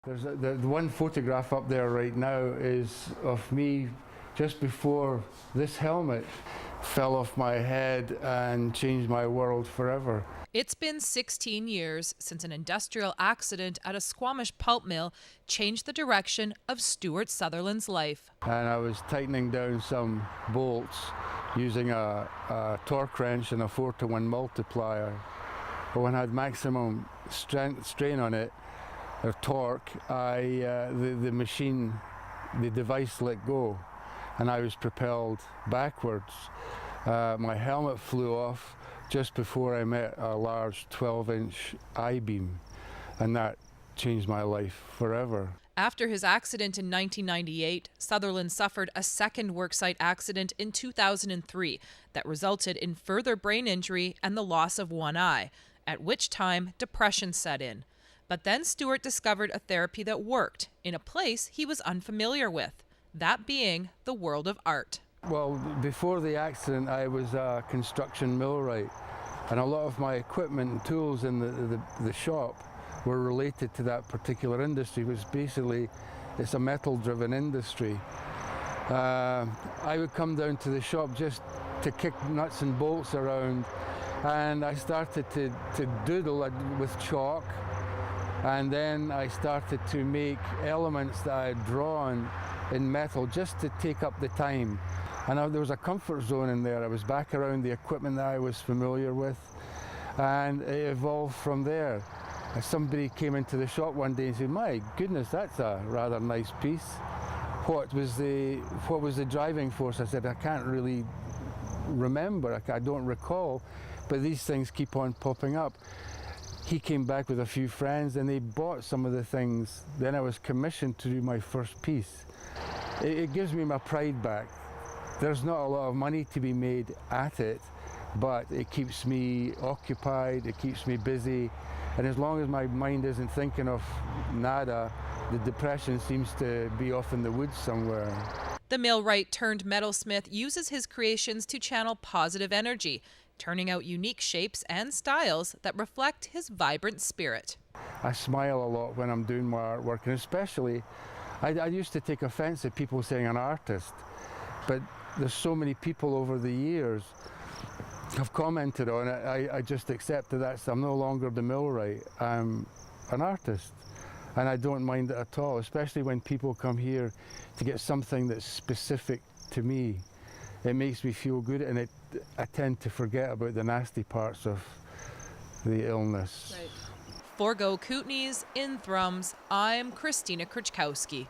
The one photograph up there right now is of me just before this helmet fell off my head and changed my world forever. It's been 16 years since an industrial accident at a Squamish pulp mill changed the direction of Stewart Sutherland's life. And I was tightening down some bolts using a torque wrench and a 4-to-1 multiplier. But when I had maximum strain on it, or torque, the device let go and I was propelled backwards. My helmet flew off just before I met a large 12-inch I-beam, and that changed my life forever. After his accident in 1998, Sutherland suffered a second worksite accident in 2003 that resulted in further brain injury and the loss of one eye, at which time depression set in. But then Stewart discovered a therapy that worked in a place he was unfamiliar with, that being the world of art. Well, before the accident, I was a construction millwright, and a lot of my equipment and tools in the shop were related to that particular industry, which basically it's a metal-driven industry. I would come down to the shop just to kick nuts and bolts around, and I started to doodle with chalk, and then I started to make elements that I had drawn in metal just to take up the time. And there was a comfort zone in there. I was back around the equipment that I was familiar with, and it evolved from there. Somebody came into the shop one day and said, "My goodness, that's a rather nice piece. What was the driving force?" I said, "I can't really remember, I don't recall, but these things keep on popping up." He came back with a few friends and they bought some of the things. Then I was commissioned to do my first piece. It gives me my pride back. There's not a lot of money to be made at it, but it keeps me occupied, it keeps me busy, and as long as my mind isn't thinking of nada, the depression seems to be off in the woods somewhere. The millwright turned metalsmith uses his creations to channel positive energy, turning out unique shapes and styles that reflect his vibrant spirit. I smile a lot when I'm doing my artwork, and especially, I used to take offense at people saying an artist, but there's so many people over the years have commented on it. I just accept that I'm no longer the millwright, I'm an artist, and I don't mind it at all, especially when people come here to get something that's specific to me. It makes me feel good, and I tend to forget about the nasty parts of the illness. Right. For Go Kootenays in Thrums, I'm Christina Krichkowski.